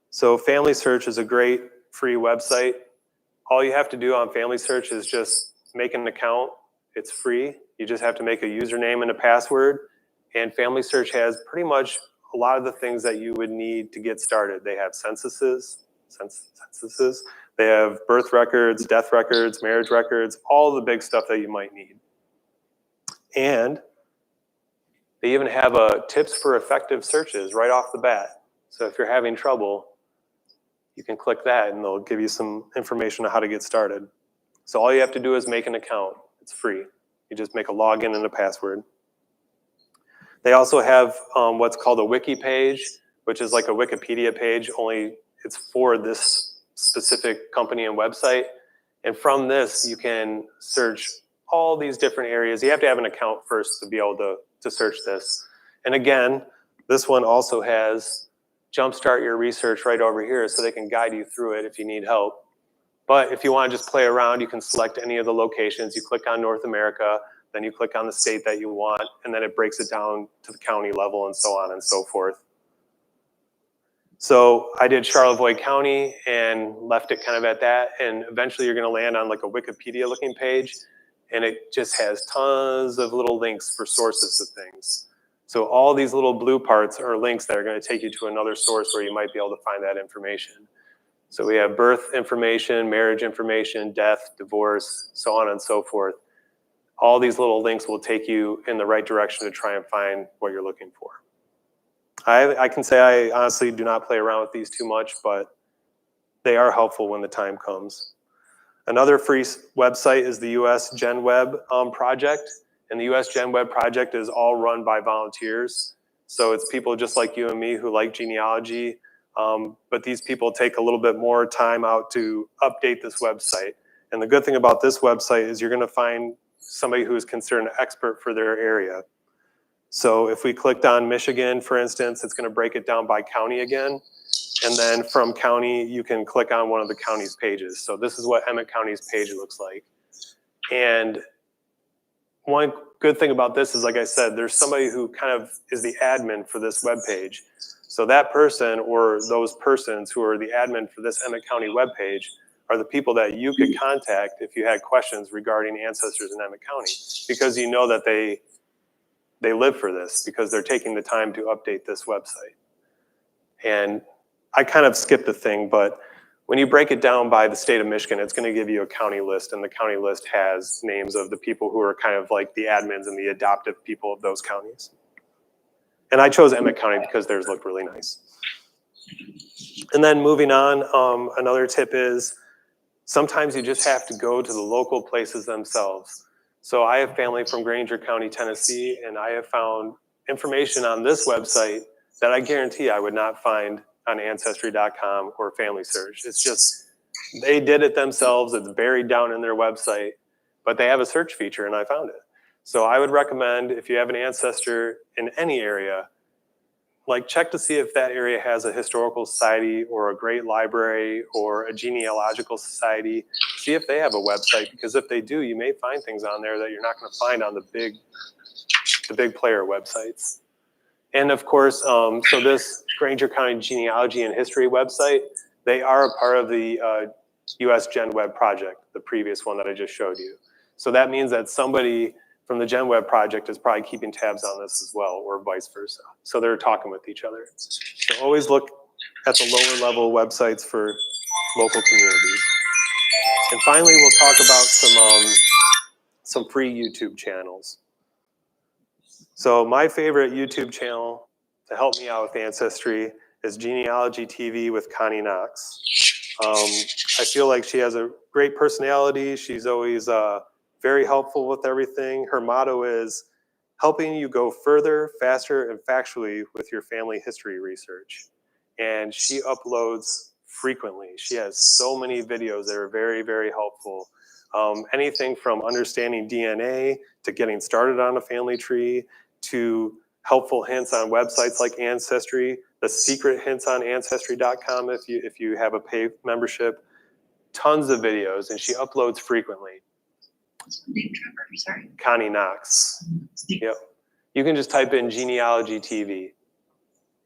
[SPEAKER 1] So Family Search is a great free website. All you have to do on Family Search is just make an account. It's free. You just have to make a username and a password. And Family Search has pretty much a lot of the things that you would need to get started. They have censuses. They have birth records, death records, marriage records, all the big stuff that you might need. And they even have tips for effective searches right off the bat. So if you're having trouble, you can click that and they'll give you some information on how to get started. So all you have to do is make an account. It's free. You just make a login and a password. They also have what's called a wiki page, which is like a Wikipedia page, only it's for this specific company and website. And from this, you can search all these different areas. You have to have an account first to be able to search this. And again, this one also has jumpstart your research right over here so they can guide you through it if you need help. But if you want to just play around, you can select any of the locations. You click on North America, then you click on the state that you want, and then it breaks it down to the county level and so on and so forth. So I did Charlevoix County and left it kind of at that. And eventually you're going to land on like a Wikipedia looking page. And it just has tons of little links for sources of things. So all these little blue parts are links that are going to take you to another source where you might be able to find that information. So we have birth information, marriage information, death, divorce, so on and so forth. All these little links will take you in the right direction to try and find what you're looking for. I can say I honestly do not play around with these too much, but they are helpful when the time comes. Another free website is the US GenWeb project. And the US GenWeb project is all run by volunteers. So it's people just like you and me who like genealogy. But these people take a little bit more time out to update this website. And the good thing about this website is you're going to find somebody who is considered an expert for their area. So if we clicked on Michigan, for instance, it's going to break it down by county again. And then from county, you can click on one of the county's pages. So this is what Emmett County's page looks like. And one good thing about this is, like I said, there's somebody who kind of is the admin for this web page. So that person or those persons who are the admin for this Emmett County web page are the people that you could contact if you had questions regarding ancestors in Emmett County, because you know that they live for this, because they're taking the time to update this website. And I kind of skipped a thing, but when you break it down by the state of Michigan, it's going to give you a county list, and the county list has names of the people who are kind of like the admins and the adoptive people of those counties. And I chose Emmett County because theirs looked really nice. And then moving on, another tip is sometimes you just have to go to the local places themselves. So I have family from Granger County, Tennessee, and I have found information on this website that I guarantee I would not find on Ancestry.com or Family Search. It's just, they did it themselves. It's buried down in their website, but they have a search feature and I found it. So I would recommend, if you have an ancestor in any area, like check to see if that area has a historical society or a great library or a genealogical society. See if they have a website, because if they do, you may find things on there that you're not going to find on the big player websites. And of course, so this Granger County Genealogy and History website, they are a part of the US GenWeb project, the previous one that I just showed you. So that means that somebody from the GenWeb project is probably keeping tabs on this as well, or vice versa. So they're talking with each other. So always look at the lower level websites for local communities. And finally, we'll talk about some free YouTube channels. So my favorite YouTube channel to help me out with Ancestry is Genealogy TV with Connie Knox. I feel like she has a great personality. She's always very helpful with everything. Her motto is helping you go further, faster, and factually with your family history research. And she uploads frequently. She has so many videos that are very, very helpful. Anything from understanding DNA to getting started on a family tree to helpful hints on websites like Ancestry, the secret hints on Ancestry.com if you have a paid membership. Tons of videos, and she uploads frequently.
[SPEAKER 4] What's her name, Trevor? Sorry.
[SPEAKER 1] Connie Knox. Yep. You can just type in Genealogy TV.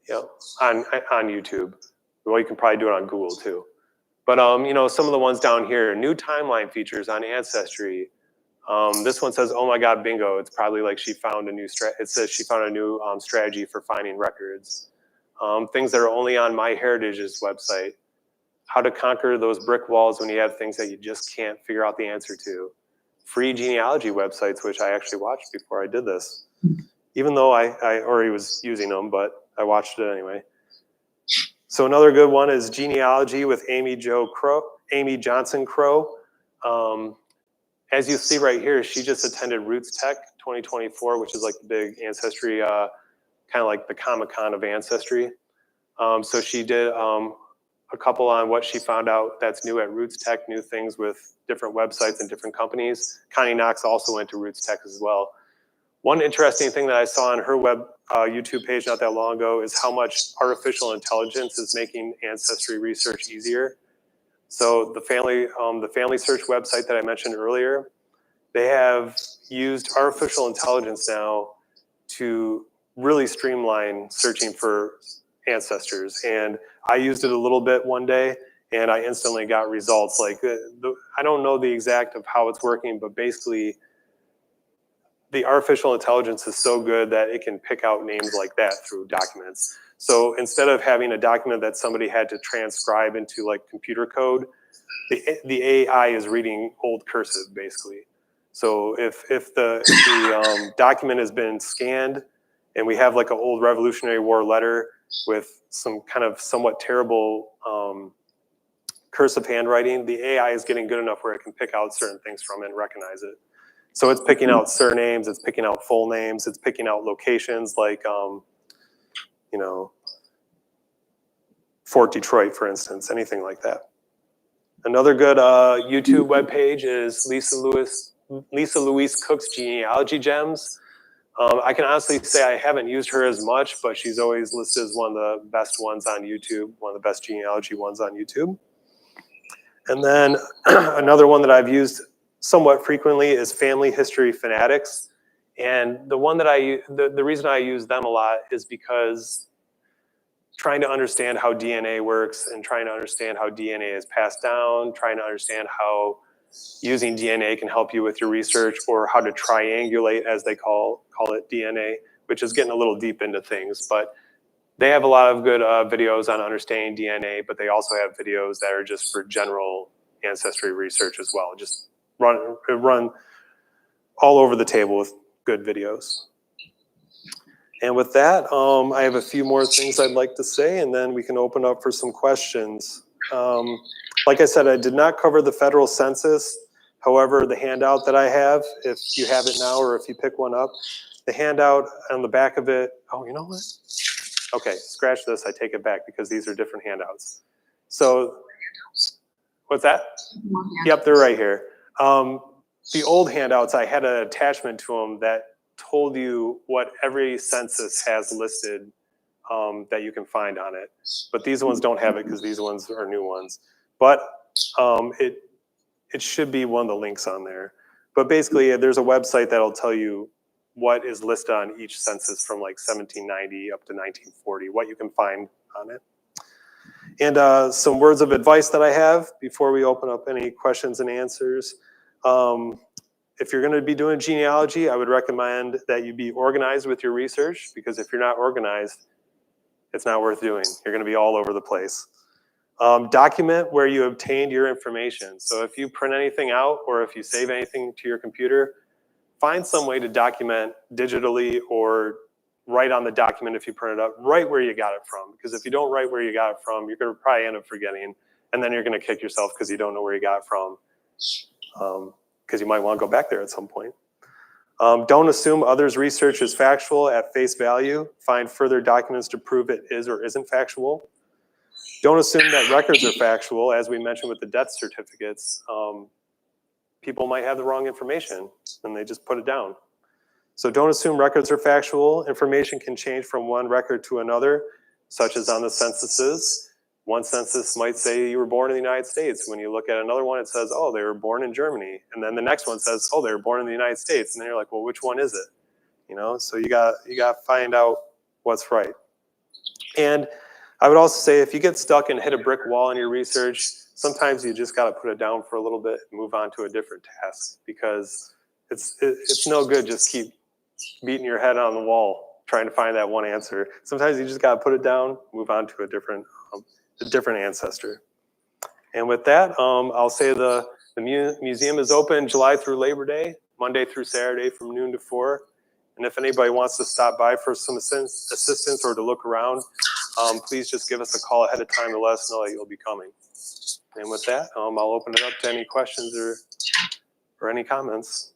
[SPEAKER 1] Yep. On YouTube. Well, you can probably do it on Google too. But you know, some of the ones down here, new timeline features on Ancestry. This one says, "Oh my God, bingo!" It's probably like she found a new it says she found a new strategy for finding records. Things that are only on MyHeritage's website. How to conquer those brick walls when you have things that you just can't figure out the answer to. Free genealogy websites, which I actually watched before I did this. Even though I already was using them, but I watched it anyway. So another good one is Genealogy with Amy Johnson Crow. As you see right here, she just attended Roots Tech 2024, which is like the big ancestry, kind of like the Comic-Con of Ancestry. So she did a couple on what she found out that's new at Roots Tech, new things with different websites and different companies. Connie Knox also went to Roots Tech as well. One interesting thing that I saw on her YouTube page not that long ago is how much artificial intelligence is making ancestry research easier. So the family search website that I mentioned earlier, they have used artificial intelligence now to really streamline searching for ancestors. And I used it a little bit one day, and I instantly got results. Like, I don't know the exact of how it's working, but basically, the artificial intelligence is so good that it can pick out names like that through documents. So instead of having a document that somebody had to transcribe into like computer code, the AI is reading old cursive basically. So if the document has been scanned and we have like an old Revolutionary War letter with some kind of somewhat terrible cursive handwriting, the AI is getting good enough where it can pick out certain things from it and recognize it. So it's picking out surnames, it's picking out full names, it's picking out locations like, you know, Fort Detroit, for instance, anything like that. Another good YouTube webpage is Lisa Louise Cook's Genealogy Gems. I can honestly say I haven't used her as much, but she's always listed as one of the best ones on YouTube, one of the best genealogy ones on YouTube. And then another one that I've used somewhat frequently is Family History Fanatics. And the one that the reason I use them a lot is because trying to understand how DNA works and trying to understand how DNA is passed down, trying to understand how using DNA can help you with your research, or how to triangulate, as they call it, DNA, which is getting a little deep into things. But they have a lot of good videos on understanding DNA, but they also have videos that are just for general ancestry research as well. Just run all over the table with good videos. And with that, I have a few more things I'd like to say, and then we can open up for some questions. Like I said, I did not cover the federal census. However, the handout that I have, if you have it now or if you pick one up, the handout on the back of it, oh, you know what? Okay, scratch this, I take it back because these are different handouts. So, what's that? Yep, they're right here. The old handouts, I had an attachment to them that told you what every census has listed that you can find on it. But these ones don't have it because these ones are new ones. But it should be one of the links on there. But basically, there's a website that'll tell you what is listed on each census from like 1790 up to 1940, what you can find on it. And some words of advice that I have before we open up any questions and answers. if you're going to be doing genealogy, I would recommend that you be organized with your research, because if you're not organized, it's not worth doing. You're going to be all over the place. Document where you obtained your information. So if you print anything out or if you save anything to your computer, find some way to document digitally or write on the document if you print it up, write where you got it from. Because if you don't write where you got it from, you're going to probably end up forgetting, and then you're going to kick yourself because you don't know where you got it from. Because you might want to go back there at some point. Don't assume others' research is factual at face value. Find further documents to prove it is or isn't factual. Don't assume that records are factual. As we mentioned with the death certificates, people might have the wrong information and they just put it down. So don't assume records are factual. Information can change from one record to another, such as on the censuses. One census might say you were born in the United States. When you look at another one, it says, oh, they were born in Germany. And then the next one says, oh, they were born in the United States. And then you're like, well, which one is it? You know, so you got to find out what's right. And I would also say if you get stuck and hit a brick wall in your research, sometimes you just got to put it down for a little bit and move on to a different task, because it's no good just keep beating your head on the wall trying to find that one answer. Sometimes you just got to put it down, move on to a different ancestor. And with that, I'll say the museum is open July through Labor Day, Monday through Saturday from noon to 4. And if anybody wants to stop by for some assistance or to look around, please just give us a call ahead of time to let us know that you'll be coming. And with that, I'll open it up to any questions or any comments.